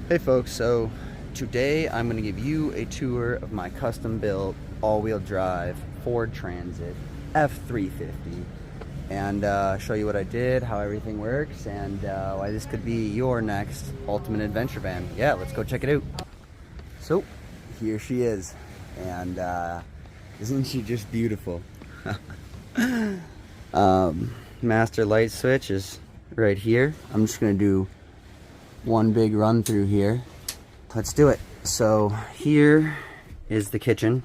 Hey folks, so today I'm going to give you a tour of my custom built all-wheel drive Ford Transit F350 and show you what I did, how everything works, and why this could be your next ultimate adventure van. Yeah, let's go check it out. So here she is, and isn't she just beautiful? Master light switch is right here. I'm just going to do one big run through here. Let's do it. So here is the kitchen.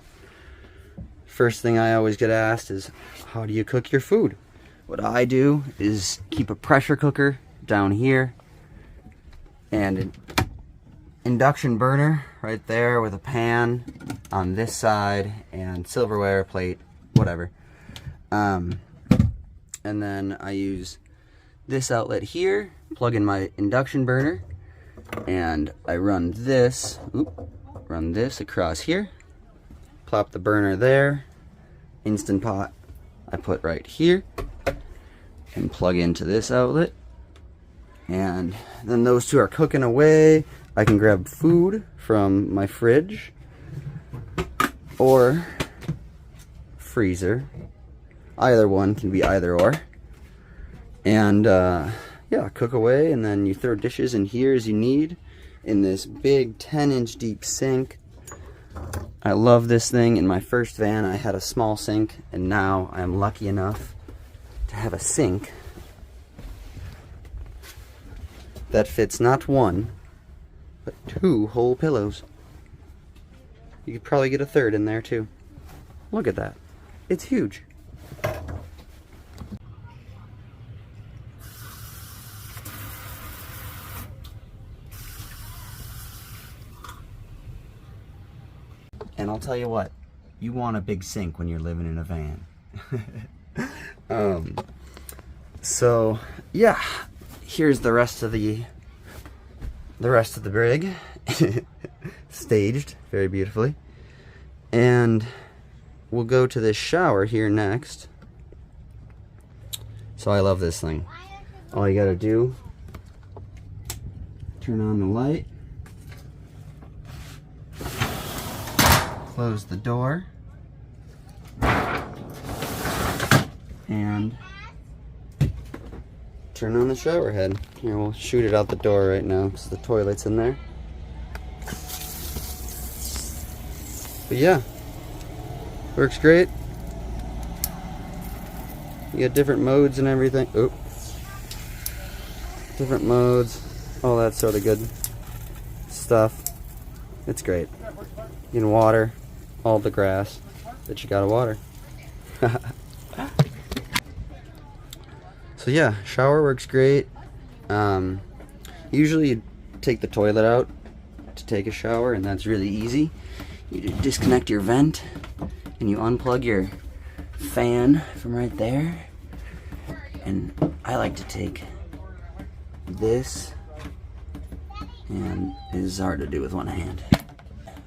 First thing I always get asked is, how do you cook your food? What I do is keep a pressure cooker down here and an induction burner right there with a pan on this side and silverware, plate, whatever. And then I use this outlet here, plug in my induction burner, and I run this across here, plop the burner there, Instant Pot I put right here, and plug into this outlet, and then those two are cooking away. I can grab food from my fridge or freezer. Either one can be either or. And yeah, cook away, and then you throw dishes in here as you need in this big 10-inch deep sink. I love this thing. In my first van I had a small sink, and now I'm lucky enough to have a sink that fits not one but two whole pillows. You could probably get a third in there too. Look at that. It's huge. And I'll tell you what, you want a big sink when you're living in a van. So yeah, here's the rest of the rig, staged very beautifully. And we'll go to this shower here next. So I love this thing. All you gotta do, turn on the light, close the door, and turn on the shower head. Here, we'll shoot it out the door right now because the toilet's in there. But yeah, works great. You get different modes and everything. Oop. Different modes, all that sort of good stuff. It's great. You can water all the grass that you gotta water. So yeah, shower works great. Usually you take the toilet out to take a shower, and that's really easy. You disconnect your vent and you unplug your fan from right there. And I like to take this, and it is hard to do with one hand.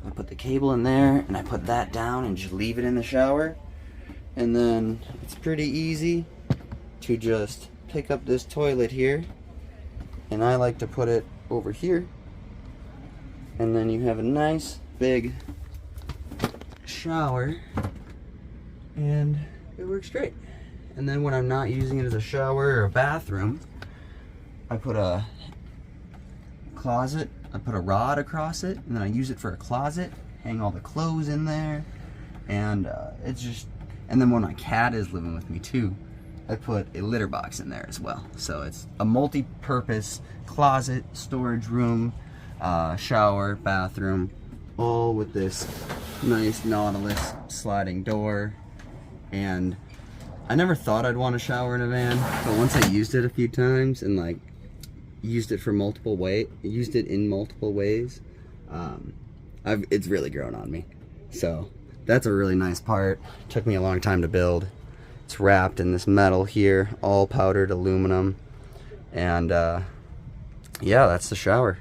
I put the cable in there, and I put that down and just leave it in the shower. And then it's pretty easy to just pick up this toilet here, and I like to put it over here, and then you have a nice big shower, and it works great. And then when I'm not using it as a shower or a bathroom, I put a closet, I put a rod across it, and then I use it for a closet, hang all the clothes in there, and it's just, and then when my cat is living with me too, I put a litter box in there as well. So it's a multi-purpose closet, storage room, shower, bathroom, all with this nice Nautilus sliding door. And I never thought I'd want to shower in a van, but once I used it a few times and like used it in multiple ways, it's really grown on me. So that's a really nice part. Took me a long time to build. It's wrapped in this metal here, all powdered aluminum, and yeah, that's the shower.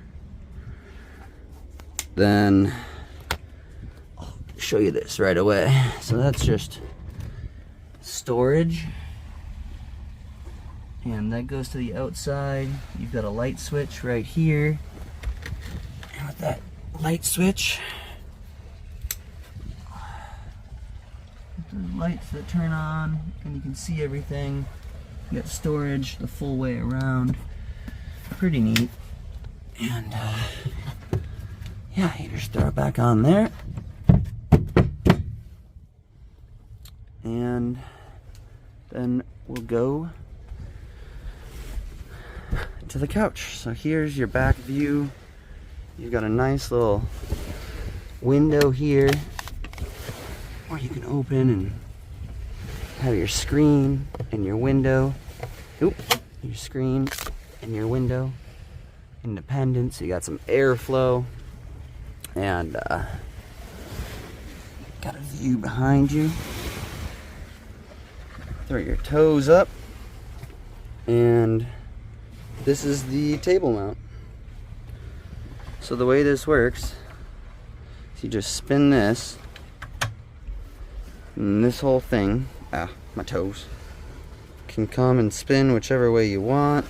Then I'll show you this right away. So that's just storage, and that goes to the outside. You've got a light switch right here, that light switch. The lights that turn on, and you can see everything. You got storage the full way around. Pretty neat. And yeah, you just throw it back on there. And then we'll go to the couch. So here's your back view. You've got a nice little window here where you can open and have your screen and your window. Oop, your screen and your window. Independent, so you got some airflow. And got a view behind you. Throw your toes up. And this is the table mount. So the way this works is you just spin this, and this whole thing, my toes, can come and spin whichever way you want.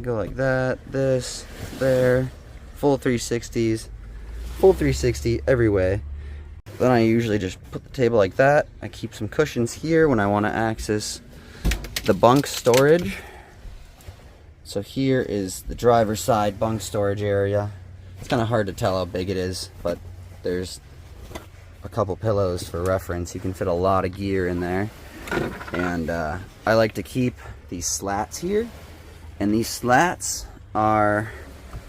Go like that, this, there, full 360s, full 360 every way. Then I usually just put the table like that. I keep some cushions here when I want to access the bunk storage. So here is the driver's side bunk storage area. It's kind of hard to tell how big it is, but there's a couple pillows for reference. You can fit a lot of gear in there. And I like to keep these slats here. And these slats are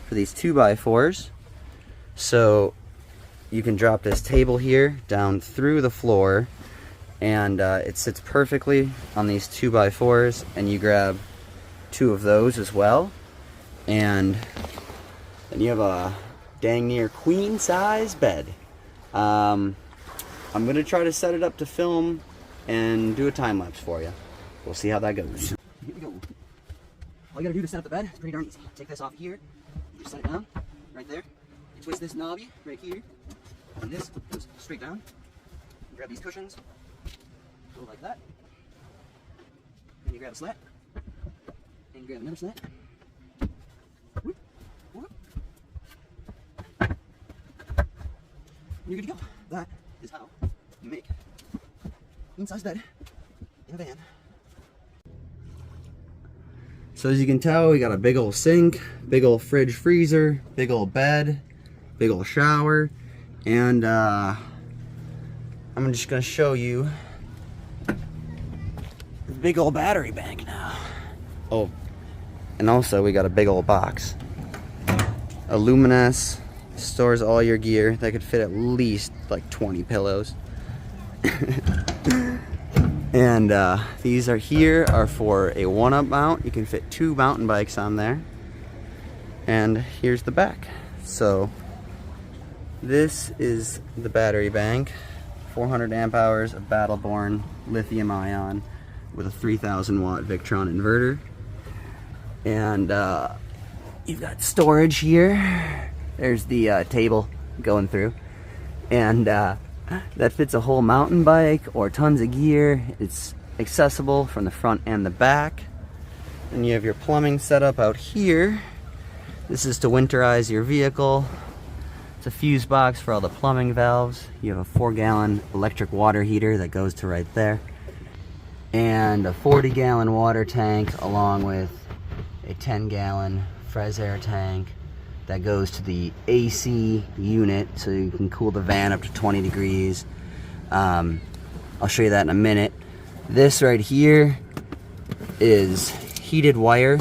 for these 2x4s. So you can drop this table here down through the floor, and it sits perfectly on these 2x4s, and you grab 2 of those as well, and then you have a dang near queen size bed. I'm gonna try to set it up to film and do a time lapse for you. We'll see how that goes. Here we go. All you gotta do to set up the bed is pretty darn easy. Take this off here, you set it down right there. You twist this knobby right here, and this goes straight down. You grab these cushions, go like that, and you grab a slat, and you grab another slat. Whoop, whoop. And you're good to go. That is how you make queen size bed in a van. So as you can tell, we got a big old sink, big old fridge freezer, big old bed, big old shower, and I'm just gonna show you the big old battery bank now. Oh, and also we got a big old box. A Luminous, stores all your gear. That could fit at least like 20 pillows. And these are for a 1-up mount. You can fit 2 mountain bikes on there. And here's the back. So this is the battery bank. 400 amp hours of Battleborn lithium ion with a 3000 watt Victron inverter. And you've got storage here. There's the table going through. And that fits a whole mountain bike or tons of gear. It's accessible from the front and the back. And you have your plumbing set up out here. This is to winterize your vehicle. It's a fuse box for all the plumbing valves. You have a 4-gallon electric water heater that goes to right there. And a 40-gallon water tank along with a 10-gallon Fresh air tank that goes to the AC unit, so you can cool the van up to 20 degrees. I'll show you that in a minute. This right here is heated wire,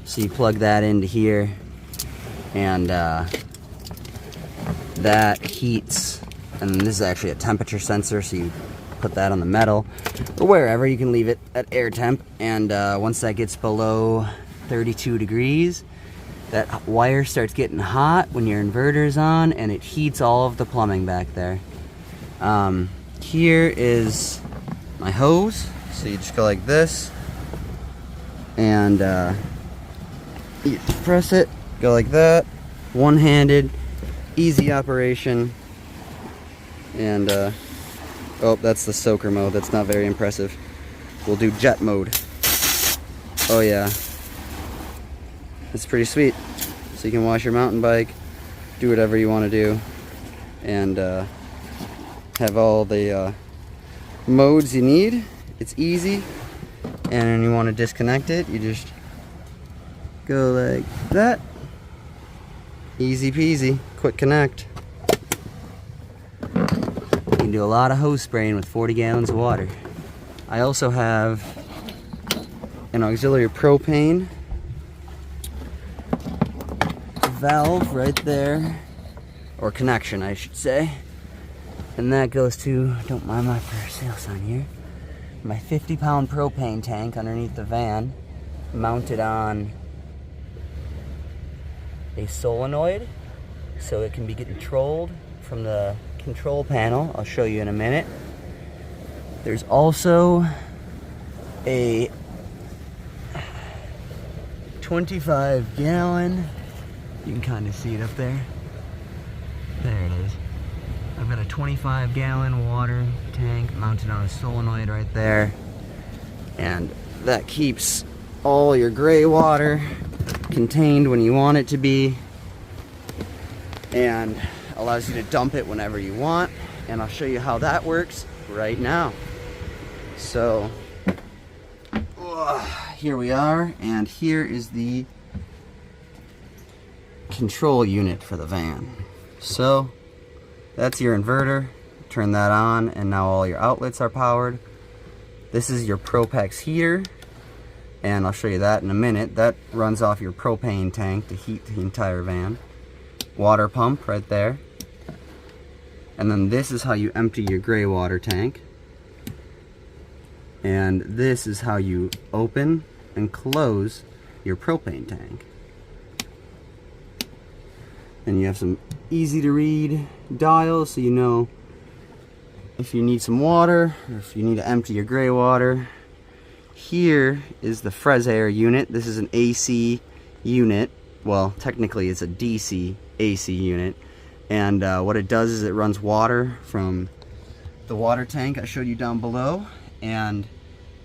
so you plug that into here, and that heats, and this is actually a temperature sensor, so you put that on the metal or wherever. You can leave it at air temp, and once that gets below 32 degrees, that wire starts getting hot when your inverter's on, and it heats all of the plumbing back there. Here is my hose, so you just go like this, and you press it, go like that, one-handed, easy operation. And oh, that's the soaker mode. That's not very impressive. We'll do jet mode. Oh yeah, it's pretty sweet. So you can wash your mountain bike do whatever you want to do, and have all the modes you need. It's easy, and you want to disconnect it, you just go like that. Easy peasy, quick connect. You can do a lot of hose spraying with 40 gallons of water. I also have an auxiliary propane valve right there, or connection I should say, and that goes to, don't mind my for sale sign here, my 50-pound propane tank underneath the van, mounted on a solenoid so it can be controlled from the control panel. I'll show you in a minute. There's also a 25-gallon, you can kind of see it up there. There it is. I've got a 25-gallon water tank mounted on a solenoid right there, and that keeps all your gray water contained when you want it to be, and allows you to dump it whenever you want. And I'll show you how that works right now. So here we are, and here is the control unit for the van. So that's your inverter. Turn that on, and now all your outlets are powered. This is your Propex heater, and I'll show you that in a minute. That runs off your propane tank to heat the entire van. Water pump right there. And then this is how you empty your gray water tank. And this is how you open and close your propane tank. And you have some easy to read dials, so you know if you need some water or if you need to empty your gray water. Here is the fresh air unit. This is an AC unit. Well, technically it's a DC AC unit. And what it does is it runs water from the water tank I showed you down below, and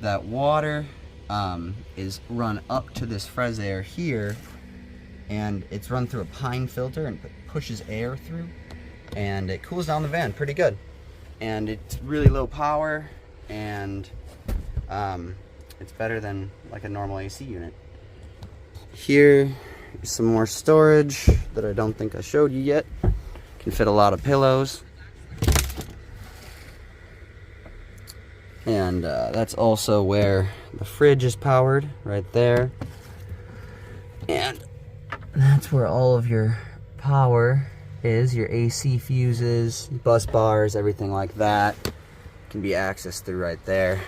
that water is run up to this fresh air here, and it's run through a pine filter and pushes air through, and it cools down the van pretty good. And it's really low power, and it's better than like a normal AC unit. Here is some more storage that I don't think I showed you yet. Can fit a lot of pillows. And that's also where the fridge is powered, right there. And that's where all of your power is, your AC fuses, bus bars, everything like that can be accessed through right there.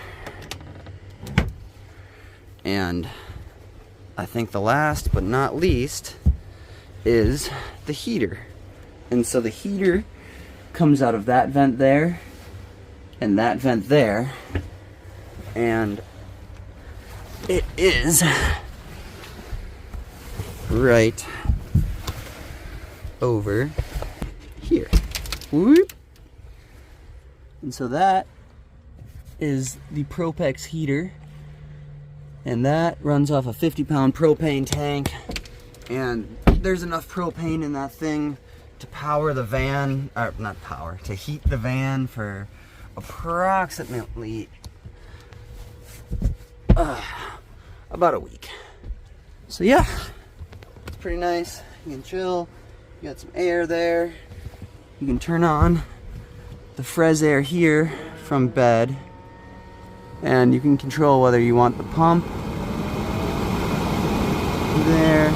And I think the last but not least is the heater. And so the heater comes out of that vent there and that vent there, and it is right over here. Whoop. And so that is the Propex heater, and that runs off a 50-pound propane tank, and there's enough propane in that thing to power the van, or not power, to heat the van for approximately about a week. So yeah, it's pretty nice. You can chill, you got some air there. You can turn on the fresh air here from bed, and you can control whether you want the pump there.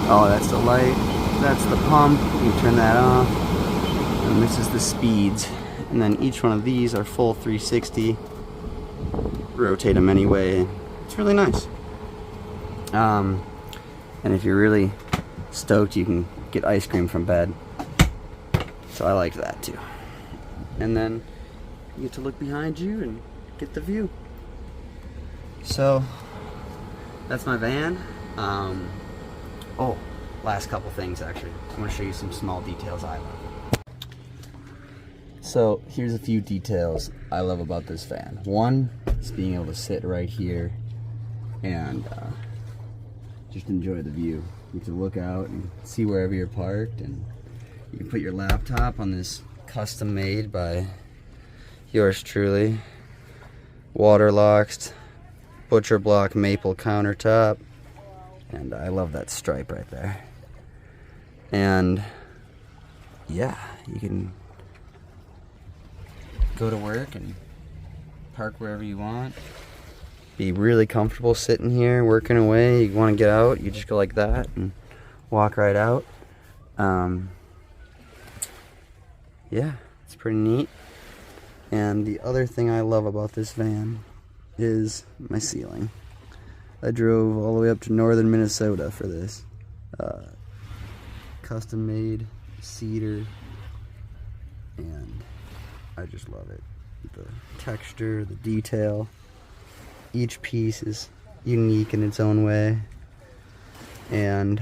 Oh, that's the light. That's the pump. You can turn that off. And this is the speeds. And then each one of these are full 360. Rotate them anyway. It's really nice. And if you're really stoked, you can get ice cream from bed. So I like that too. And then you get to look behind you and get the view. So that's my van. Oh, last couple things actually. I want to show you some small details I love. So here's a few details I love about this van. One is being able to sit right here and just enjoy the view. You can look out and see wherever you're parked, and you can put your laptop on this custom made by yours truly, waterlocked butcher block maple countertop, and I love that stripe right there. And yeah, you can go to work and park wherever you want. Be really comfortable sitting here working away. You want to get out, you just go like that and walk right out. Yeah, it's pretty neat. And the other thing I love about this van is my ceiling. I drove all the way up to northern Minnesota for this. Custom made cedar, and I just love it. The texture, the detail. Each piece is unique in its own way, and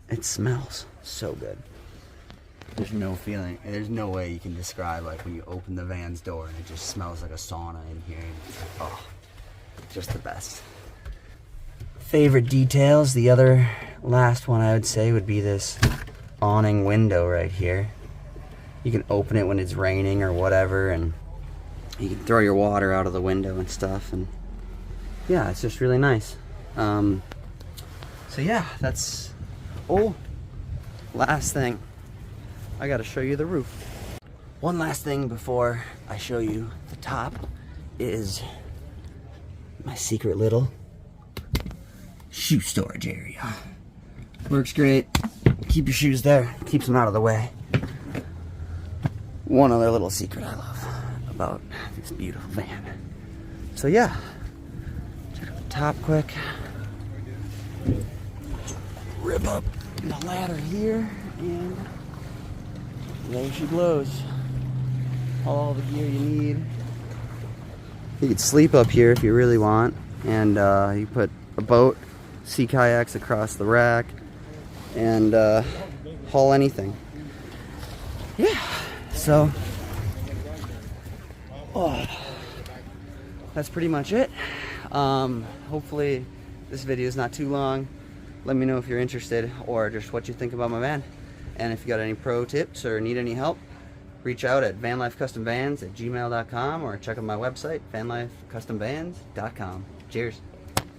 it smells so good. There's no feeling, there's no way you can describe like when you open the van's door and it just smells like a sauna in here. And it's like, oh, just the best. Favorite details, the other last one I would say would be this awning window right here. You can open it when it's raining or whatever, and you can throw your water out of the window and stuff, and yeah, it's just really nice. So yeah, that's, oh, last thing, I gotta show you the roof. One last thing before I show you the top is my secret little shoe storage area. Works great. Keep your shoes there, keeps them out of the way. One other little secret I love about this beautiful van. So yeah, check out the top quick. Rip up the ladder here, and there she blows. All the gear you need. You could sleep up here if you really want, and you put a boat, sea kayaks across the rack, and haul anything. Yeah, so that's pretty much it. Hopefully this video is not too long. Let me know if you're interested or just what you think about my van. And if you got any pro tips or need any help, reach out at vanlifecustomvans@gmail.com or check out my website, vanlifecustomvans.com. Cheers.